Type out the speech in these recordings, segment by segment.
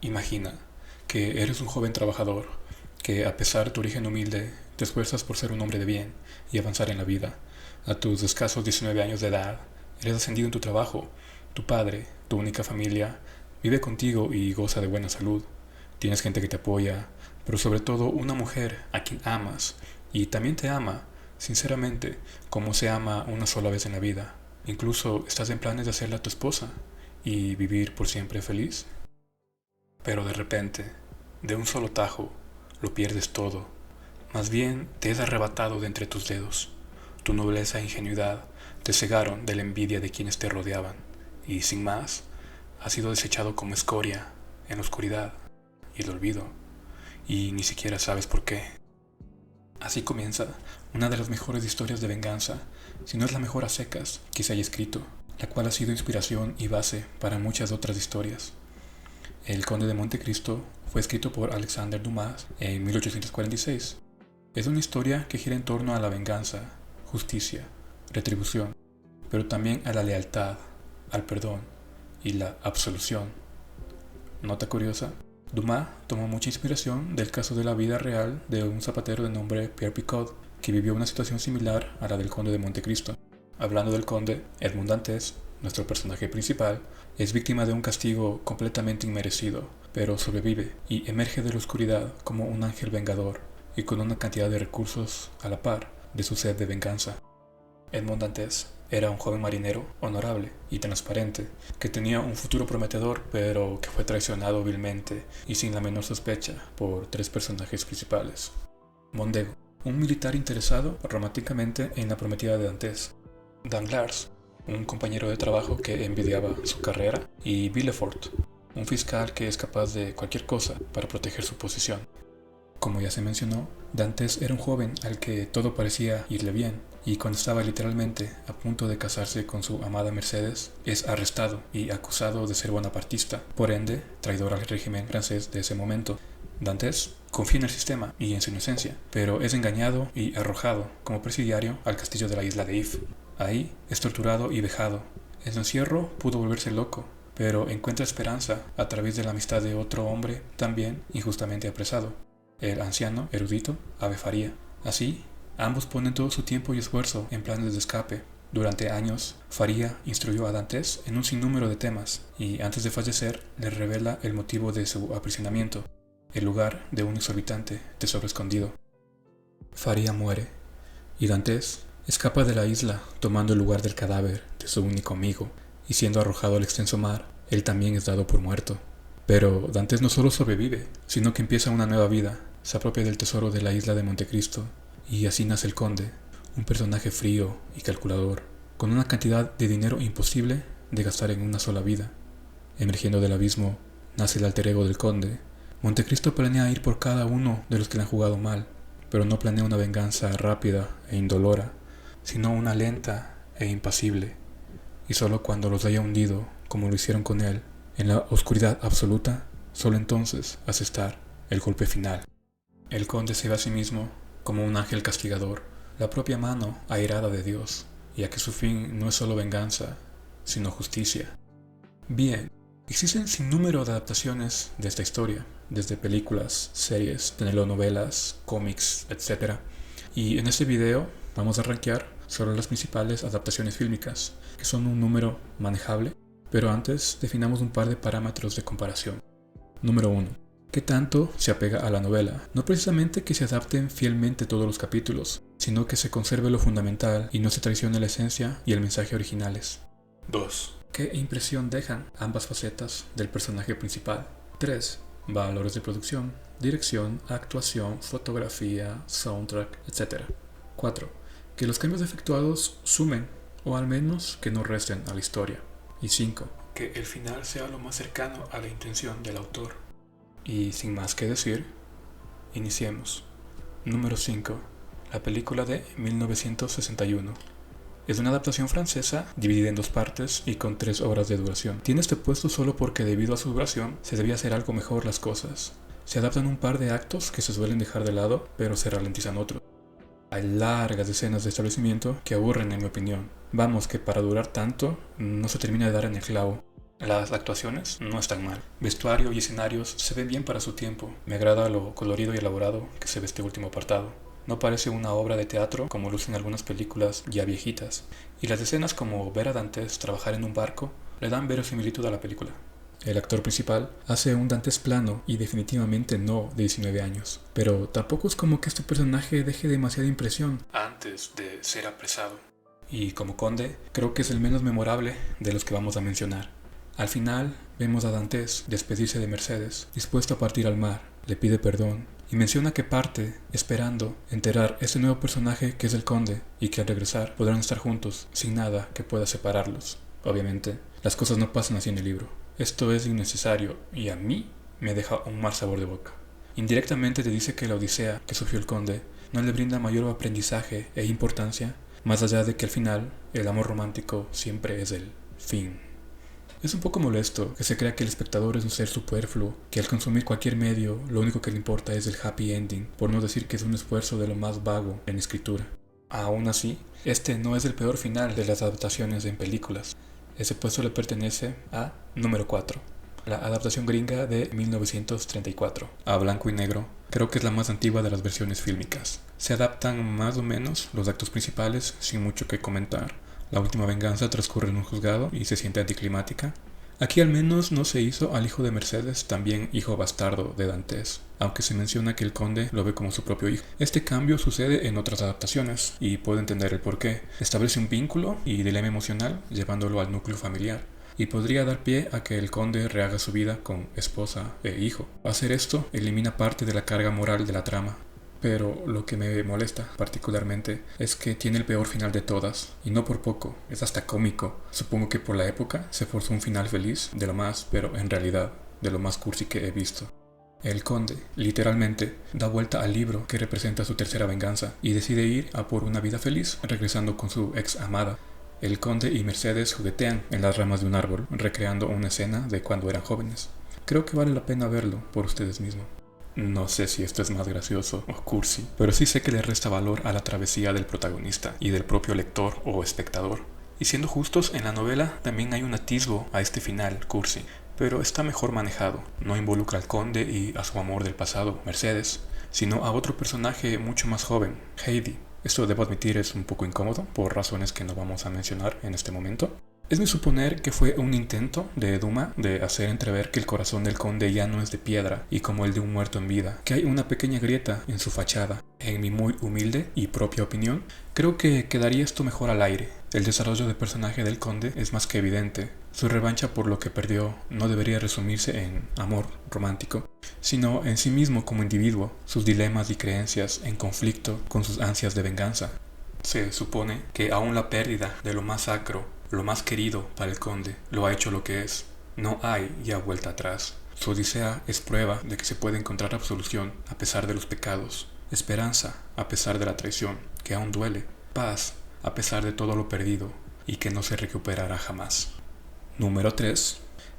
Imagina que eres un joven trabajador, que a pesar de tu origen humilde, te esfuerzas por ser un hombre de bien y avanzar en la vida. A tus escasos 19 años de edad, eres ascendido en tu trabajo. Tu padre, tu única familia, vive contigo y goza de buena salud. Tienes gente que te apoya, pero sobre todo una mujer a quien amas y también te ama, sinceramente, como se ama una sola vez en la vida. Incluso estás en planes de hacerla tu esposa y vivir por siempre feliz. Pero de repente, de un solo tajo, lo pierdes todo. Más bien te es arrebatado de entre tus dedos. Tu nobleza e ingenuidad te cegaron de la envidia de quienes te rodeaban, y sin más, has sido desechado como escoria en la oscuridad y el olvido, y ni siquiera sabes por qué. Así comienza una de las mejores historias de venganza, si no es la mejor a secas que se haya escrito, la cual ha sido inspiración y base para muchas otras historias. El Conde de Montecristo fue escrito por Alexander Dumas en 1846. Es una historia que gira en torno a la venganza, justicia, retribución, pero también a la lealtad, al perdón y la absolución. Nota curiosa: Dumas tomó mucha inspiración del caso de la vida real de un zapatero de nombre Pierre Picot, que vivió una situación similar a la del Conde de Montecristo. Hablando del conde, Edmond Dantes, nuestro personaje principal, es víctima de un castigo completamente inmerecido, pero sobrevive y emerge de la oscuridad como un ángel vengador y con una cantidad de recursos a la par de su sed de venganza. Edmond Dantes era un joven marinero honorable y transparente, que tenía un futuro prometedor, pero que fue traicionado vilmente y sin la menor sospecha por tres personajes principales. Mondego, un militar interesado románticamente en la prometida de Dantes; Danglars, un compañero de trabajo que envidiaba su carrera; y Villefort, un fiscal que es capaz de cualquier cosa para proteger su posición. Como ya se mencionó, Dantes era un joven al que todo parecía irle bien, y cuando estaba literalmente a punto de casarse con su amada Mercedes, es arrestado y acusado de ser bonapartista, por ende, traidor al régimen francés de ese momento. Dantes confía en el sistema y en su inocencia, pero es engañado y arrojado como presidiario al castillo de la isla de If. Ahí es torturado y vejado. En su encierro pudo volverse loco, pero encuentra esperanza a través de la amistad de otro hombre también injustamente apresado, el anciano erudito Ave Faría. Así, ambos ponen todo su tiempo y esfuerzo en planes de escape. Durante años, Faría instruyó a Dantes en un sinnúmero de temas, y antes de fallecer le revela el motivo de su aprisionamiento: el lugar de un exorbitante tesoro escondido. Faría muere, y Dantes escapa de la isla tomando el lugar del cadáver de su único amigo, y siendo arrojado al extenso mar, él también es dado por muerto. Pero Dantes no solo sobrevive, sino que empieza una nueva vida, se apropia del tesoro de la isla de Montecristo, y así nace el conde, un personaje frío y calculador, con una cantidad de dinero imposible de gastar en una sola vida. Emergiendo del abismo, nace el alter ego del conde. Montecristo planea ir por cada uno de los que le han jugado mal, pero no planea una venganza rápida e indolora, sino una lenta e impasible, y solo cuando los haya hundido, como lo hicieron con él, en la oscuridad absoluta, solo entonces hace estar el golpe final. El conde se ve a sí mismo como un ángel castigador, la propia mano airada de Dios, ya que su fin no es solo venganza, sino justicia. Bien, existen sinnúmero de adaptaciones de esta historia, desde películas, series, telenovelas, cómics, etc. Y en este video vamos a rankear solo las principales adaptaciones fílmicas, que son un número manejable, pero antes definamos un par de parámetros de comparación. Número 1. ¿Qué tanto se apega a la novela? No precisamente que se adapten fielmente todos los capítulos, sino que se conserve lo fundamental y no se traicione la esencia y el mensaje originales. 2. ¿Qué impresión dejan ambas facetas del personaje principal? 3. Valores de producción, dirección, actuación, fotografía, soundtrack, etc. 4. Que los cambios efectuados sumen, o al menos que no resten a la historia. Y 5. Que el final sea lo más cercano a la intención del autor. Y sin más que decir, iniciemos. Número 5. La película de 1961. Es una adaptación francesa dividida en dos partes y con 3 horas de duración. Tiene este puesto solo porque debido a su duración se debía hacer algo mejor las cosas. Se adaptan un par de actos que se suelen dejar de lado, pero se ralentizan otros. Hay largas escenas de establecimiento que aburren en mi opinión. Vamos, que para durar tanto no se termina de dar en el clavo. Las actuaciones no están mal. Vestuario y escenarios se ven bien para su tiempo. Me agrada lo colorido y elaborado que se ve este último apartado. No parece una obra de teatro como lucen algunas películas ya viejitas. Y las escenas como ver a Dantes trabajar en un barco le dan verosimilitud a la película. El actor principal hace un Dantes plano y definitivamente no de 19 años. Pero tampoco es como que este personaje deje demasiada impresión antes de ser apresado. Y como conde, creo que es el menos memorable de los que vamos a mencionar. Al final, vemos a Dantes despedirse de Mercedes, dispuesto a partir al mar, le pide perdón y menciona que parte esperando enterar este nuevo personaje que es el conde y que al regresar podrán estar juntos sin nada que pueda separarlos. Obviamente, las cosas no pasan así en el libro. Esto es innecesario y a mí me deja un mal sabor de boca. Indirectamente te dice que la odisea que sufrió el conde no le brinda mayor aprendizaje e importancia, más allá de que al final el amor romántico siempre es el fin. Es un poco molesto que se crea que el espectador es un ser superfluo, que al consumir cualquier medio lo único que le importa es el happy ending, por no decir que es un esfuerzo de lo más vago en escritura. Aún así, este no es el peor final de las adaptaciones en películas. Ese puesto le pertenece a número 4, la adaptación gringa de 1934, a blanco y negro. Creo que es la más antigua de las versiones fílmicas. Se adaptan más o menos los actos principales sin mucho que comentar. La última venganza transcurre en un juzgado y se siente anticlimática. Aquí al menos no se hizo al hijo de Mercedes, también hijo bastardo de Dantes, aunque se menciona que el conde lo ve como su propio hijo. Este cambio sucede en otras adaptaciones, y puedo entender el porqué. Establece un vínculo y dilema emocional, llevándolo al núcleo familiar, y podría dar pie a que el conde rehaga su vida con esposa e hijo. Hacer esto elimina parte de la carga moral de la trama. Pero lo que me molesta particularmente es que tiene el peor final de todas, y no por poco, es hasta cómico. Supongo que por la época se forzó un final feliz, de lo más, pero en realidad, de lo más cursi que he visto. El conde, literalmente, da vuelta al libro que representa su tercera venganza, y decide ir a por una vida feliz, regresando con su ex amada. El conde y Mercedes juguetean en las ramas de un árbol, recreando una escena de cuando eran jóvenes. Creo que vale la pena verlo por ustedes mismos. No sé si esto es más gracioso o cursi, pero sí sé que le resta valor a la travesía del protagonista y del propio lector o espectador. Y siendo justos, en la novela también hay un atisbo a este final cursi, pero está mejor manejado. No involucra al conde y a su amor del pasado, Mercedes, sino a otro personaje mucho más joven, Heidi. Esto debo admitir es un poco incómodo, por razones que no vamos a mencionar en este momento. Es mi suponer que fue un intento de Dumas de hacer entrever que el corazón del conde ya no es de piedra y como el de un muerto en vida, que hay una pequeña grieta en su fachada. En mi muy humilde y propia opinión, creo que quedaría esto mejor al aire. El desarrollo de personaje del conde es más que evidente. Su revancha por lo que perdió no debería resumirse en amor romántico, sino en sí mismo como individuo, sus dilemas y creencias en conflicto con sus ansias de venganza. Se supone que aún la pérdida de lo más sacro, lo más querido para el conde, lo ha hecho lo que es. No hay ya vuelta atrás. Su odisea es prueba de que se puede encontrar absolución a pesar de los pecados, esperanza a pesar de la traición, que aún duele, paz a pesar de todo lo perdido y que no se recuperará jamás. Número 3.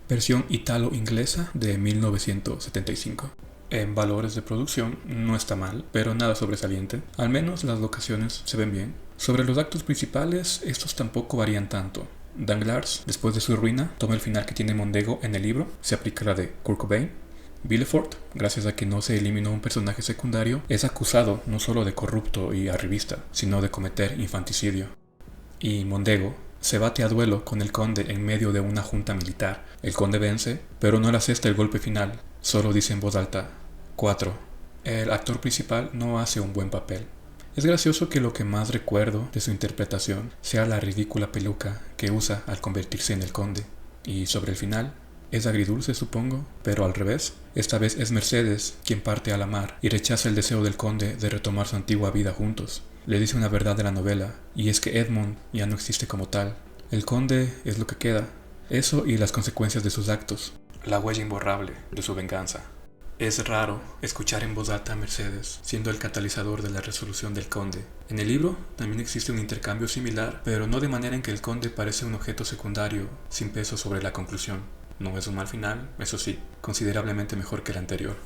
Versión italo-inglesa de 1975. En valores de producción no está mal, pero nada sobresaliente. Al menos las locaciones se ven bien. Sobre los actos principales, estos tampoco varían tanto. Danglars, después de su ruina, toma el final que tiene Mondego en el libro, se aplica la de Kurt Cobain. Villefort, gracias a que no se eliminó un personaje secundario, es acusado no solo de corrupto y arribista, sino de cometer infanticidio. Y Mondego se bate a duelo con el conde en medio de una junta militar. El conde vence, pero no le asesta el golpe final, solo dice en voz alta: 4. El actor principal no hace un buen papel. Es gracioso que lo que más recuerdo de su interpretación sea la ridícula peluca que usa al convertirse en el conde. Y sobre el final, es agridulce supongo, pero al revés. Esta vez es Mercedes quien parte a la mar y rechaza el deseo del conde de retomar su antigua vida juntos. Le dice una verdad de la novela, y es que Edmond ya no existe como tal. El conde es lo que queda, eso y las consecuencias de sus actos, la huella imborrable de su venganza. Es raro escuchar en voz alta a Mercedes, siendo el catalizador de la resolución del conde. En el libro también existe un intercambio similar, pero no de manera en que el conde parece un objeto secundario, sin peso sobre la conclusión. No es un mal final, eso sí, considerablemente mejor que el anterior.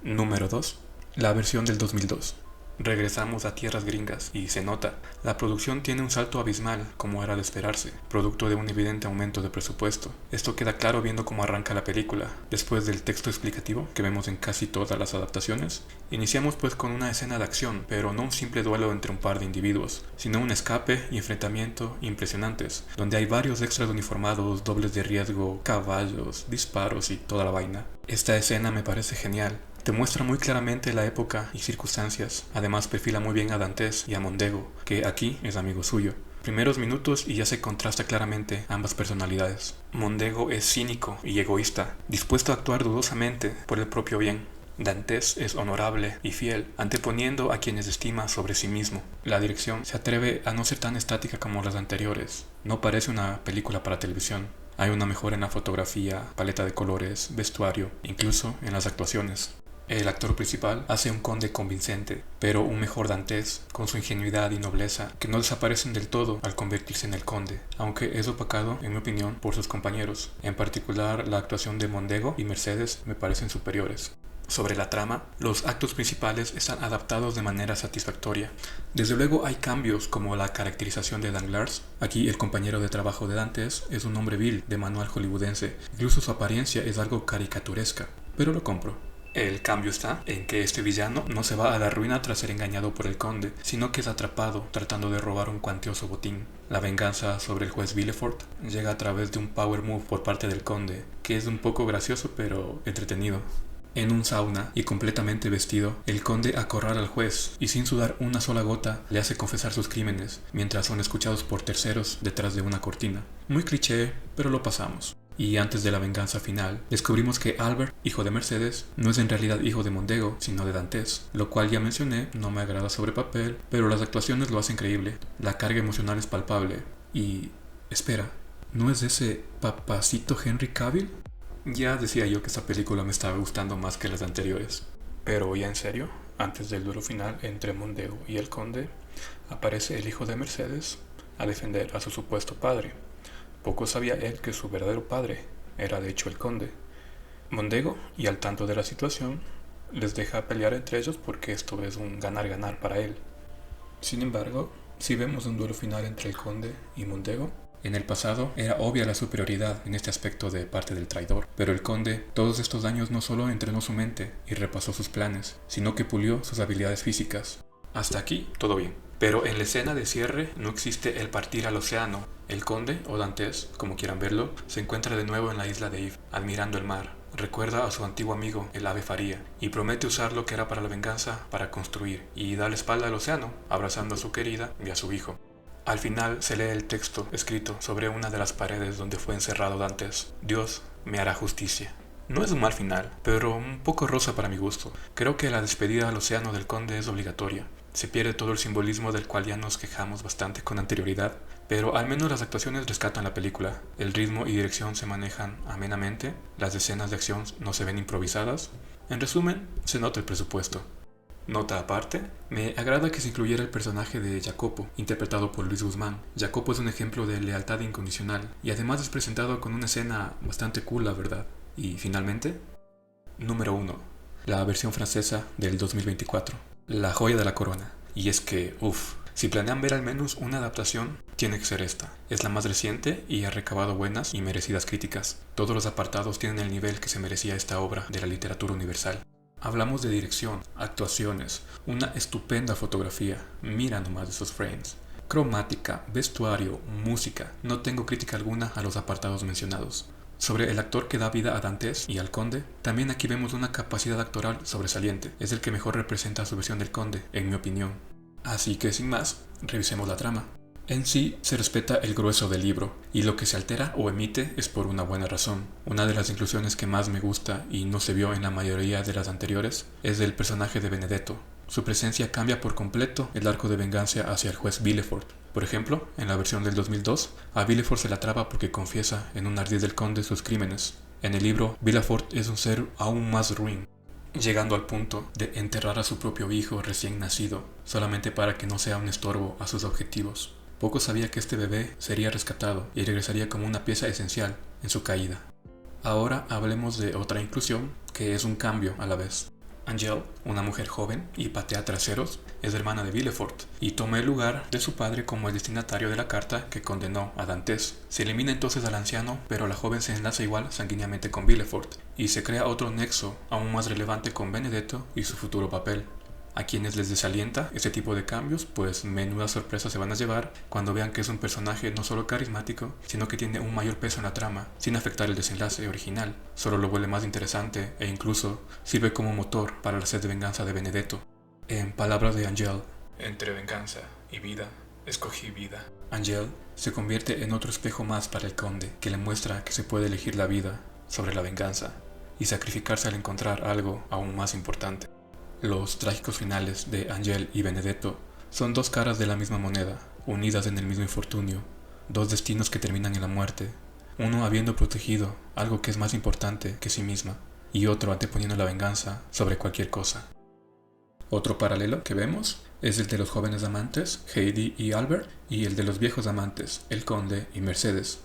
Número 2. La versión del 2002. Regresamos a tierras gringas y se nota, la producción tiene un salto abismal como era de esperarse, producto de un evidente aumento de presupuesto. Esto queda claro viendo cómo arranca la película. Después del texto explicativo que vemos en casi todas las adaptaciones, iniciamos pues con una escena de acción, pero no un simple duelo entre un par de individuos, sino un escape y enfrentamiento impresionantes, donde hay varios extras uniformados, dobles de riesgo, caballos, disparos y toda la vaina. Esta escena me parece genial. Te muestra muy claramente la época y circunstancias. Además perfila muy bien a Dantes y a Mondego, que aquí es amigo suyo. Primeros minutos y ya se contrasta claramente ambas personalidades. Mondego es cínico y egoísta, dispuesto a actuar dudosamente por el propio bien. Dantes es honorable y fiel, anteponiendo a quienes estima sobre sí mismo. La dirección se atreve a no ser tan estática como las anteriores. No parece una película para televisión. Hay una mejora en la fotografía, paleta de colores, vestuario, incluso en las actuaciones. El actor principal hace un conde convincente, pero un mejor Dantes, con su ingenuidad y nobleza, que no desaparecen del todo al convertirse en el conde, aunque es opacado, en mi opinión, por sus compañeros. En particular, la actuación de Mondego y Mercedes me parecen superiores. Sobre la trama, los actos principales están adaptados de manera satisfactoria. Desde luego hay cambios como la caracterización de Danglars. Aquí el compañero de trabajo de Dantes es un hombre vil de manual hollywoodense, incluso su apariencia es algo caricaturesca, pero lo compro. El cambio está en que este villano no se va a la ruina tras ser engañado por el conde, sino que es atrapado tratando de robar un cuantioso botín. La venganza sobre el juez Villefort llega a través de un power move por parte del conde, que es un poco gracioso pero entretenido. En un sauna y completamente vestido, el conde acorrala al juez y sin sudar una sola gota le hace confesar sus crímenes, mientras son escuchados por terceros detrás de una cortina. Muy cliché, pero lo pasamos. Y antes de la venganza final, descubrimos que Albert, hijo de Mercedes, no es en realidad hijo de Mondego, sino de Dantes, lo cual ya mencioné, no me agrada sobre papel, pero las actuaciones lo hacen creíble, la carga emocional es palpable. Y... espera, ¿no es ese papacito Henry Cavill? Ya decía yo que esta película me estaba gustando más que las anteriores. Pero ya en serio, antes del duelo final entre Mondego y el conde, aparece el hijo de Mercedes a defender a su supuesto padre. Poco sabía él que su verdadero padre era de hecho el conde. Mondego, y al tanto de la situación, les deja pelear entre ellos porque esto es un ganar-ganar para él. Sin embargo, si vemos un duelo final entre el conde y Mondego, en el pasado era obvia la superioridad en este aspecto de parte del traidor, pero el conde todos estos años no solo entrenó su mente y repasó sus planes, sino que pulió sus habilidades físicas. Hasta aquí, todo bien. Pero en la escena de cierre no existe el partir al océano. El conde, o Dantes, como quieran verlo, se encuentra de nuevo en la isla de If, admirando el mar. Recuerda a su antiguo amigo, el ave Faría, y promete usar lo que era para la venganza para construir, y da la espalda al océano, abrazando a su querida y a su hijo. Al final se lee el texto escrito sobre una de las paredes donde fue encerrado Dantes. Dios me hará justicia. No es un mal final, pero un poco rosa para mi gusto. Creo que la despedida al océano del conde es obligatoria. Se pierde todo el simbolismo del cual ya nos quejamos bastante con anterioridad, pero al menos las actuaciones rescatan la película. El ritmo y dirección se manejan amenamente, las escenas de acción no se ven improvisadas. En resumen, se nota el presupuesto. Nota aparte, me agrada que se incluyera el personaje de Jacopo, interpretado por Luis Guzmán. Jacopo es un ejemplo de lealtad incondicional y además es presentado con una escena bastante cool, la verdad. Y finalmente, número 1, la versión francesa del 2024, la joya de la corona. Y es que, si planean ver al menos una adaptación, tiene que ser esta. Es la más reciente y ha recabado buenas y merecidas críticas. Todos los apartados tienen el nivel que se merecía esta obra de la literatura universal. Hablamos de dirección, actuaciones, una estupenda fotografía, mira nomás esos frames, cromática, vestuario, música, no tengo crítica alguna a los apartados mencionados. Sobre el actor que da vida a Dantes y al conde, también aquí vemos una capacidad actoral sobresaliente, es el que mejor representa a su versión del conde, en mi opinión. Así que sin más, revisemos la trama. En sí, se respeta el grueso del libro, y lo que se altera o emite es por una buena razón. Una de las inclusiones que más me gusta y no se vio en la mayoría de las anteriores es del personaje de Benedetto. Su presencia cambia por completo el arco de venganza hacia el juez Villefort. Por ejemplo, en la versión del 2002, a Villefort se la traba porque confiesa en un ardid del conde sus crímenes. En el libro, Villefort es un ser aún más ruin, llegando al punto de enterrar a su propio hijo recién nacido, solamente para que no sea un estorbo a sus objetivos. Poco sabía que este bebé sería rescatado y regresaría como una pieza esencial en su caída. Ahora hablemos de otra inclusión que es un cambio a la vez. Angel, una mujer joven y patea traseros, es hermana de Villefort y toma el lugar de su padre como el destinatario de la carta que condenó a Dantes. Se elimina entonces al anciano, pero la joven se enlaza igual sanguíneamente con Villefort y se crea otro nexo aún más relevante con Benedetto y su futuro papel. A quienes les desalienta este tipo de cambios, pues menudas sorpresas se van a llevar cuando vean que es un personaje no solo carismático, sino que tiene un mayor peso en la trama, sin afectar el desenlace original. Solo lo vuelve más interesante e incluso sirve como motor para la sed de venganza de Benedetto. En palabras de Angel, entre venganza y vida, escogí vida. Angel se convierte en otro espejo más para el conde, que le muestra que se puede elegir la vida sobre la venganza y sacrificarse al encontrar algo aún más importante. Los trágicos finales de Angel y Benedetto son dos caras de la misma moneda, unidas en el mismo infortunio, dos destinos que terminan en la muerte, uno habiendo protegido algo que es más importante que sí misma, y otro anteponiendo la venganza sobre cualquier cosa. Otro paralelo que vemos es el de los jóvenes amantes, Heidi y Albert, y el de los viejos amantes, el conde y Mercedes.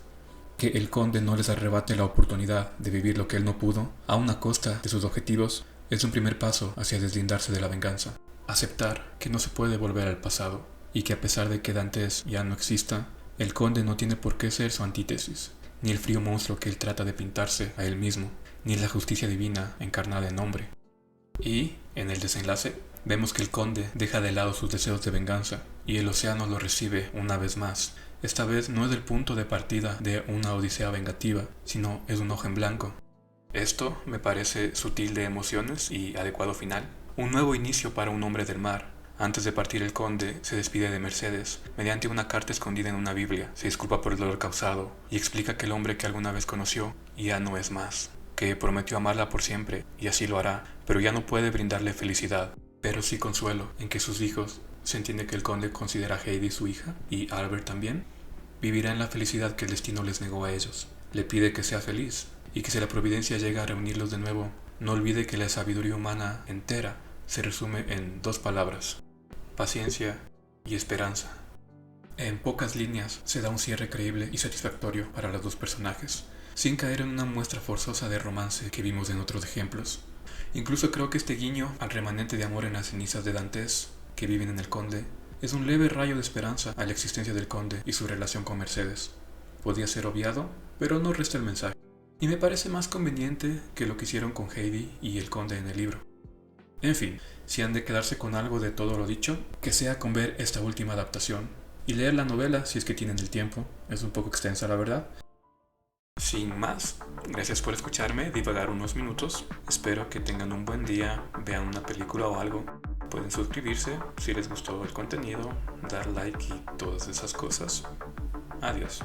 Que el conde no les arrebate la oportunidad de vivir lo que él no pudo, aun a costa de sus objetivos, es un primer paso hacia deslindarse de la venganza. Aceptar que no se puede volver al pasado y que a pesar de que Dantes ya no exista, el conde no tiene por qué ser su antítesis, ni el frío monstruo que él trata de pintarse a él mismo, ni la justicia divina encarnada en hombre. Y, en el desenlace, vemos que el conde deja de lado sus deseos de venganza y el océano lo recibe una vez más. Esta vez no es el punto de partida de una odisea vengativa, sino es un ojo en blanco. Esto me parece sutil de emociones y adecuado final. Un nuevo inicio para un hombre del mar. Antes de partir el conde se despide de Mercedes mediante una carta escondida en una Biblia. Se disculpa por el dolor causado y explica que el hombre que alguna vez conoció ya no es más, que prometió amarla por siempre y así lo hará, pero ya no puede brindarle felicidad, pero sí consuelo en que sus hijos, se entiende que el conde considera a Heidi su hija y Albert también, vivirá en la felicidad que el destino les negó a ellos. Le pide que sea feliz y que si la providencia llega a reunirlos de nuevo, no olvide que la sabiduría humana entera se resume en dos palabras: paciencia y esperanza. En pocas líneas se da un cierre creíble y satisfactorio para los dos personajes, sin caer en una muestra forzosa de romance que vimos en otros ejemplos. Incluso creo que este guiño al remanente de amor en las cenizas de Dantes, que viven en el conde, es un leve rayo de esperanza a la existencia del conde y su relación con Mercedes. Podía ser obviado, pero no resta el mensaje. Y me parece más conveniente que lo que hicieron con Heidi y el conde en el libro. En fin, si han de quedarse con algo de todo lo dicho, que sea con ver esta última adaptación y leer la novela si es que tienen el tiempo. Es un poco extensa, la verdad. Sin más, gracias por escucharme divagar unos minutos. Espero que tengan un buen día, vean una película o algo. Pueden suscribirse si les gustó el contenido, dar like y todas esas cosas. Adiós.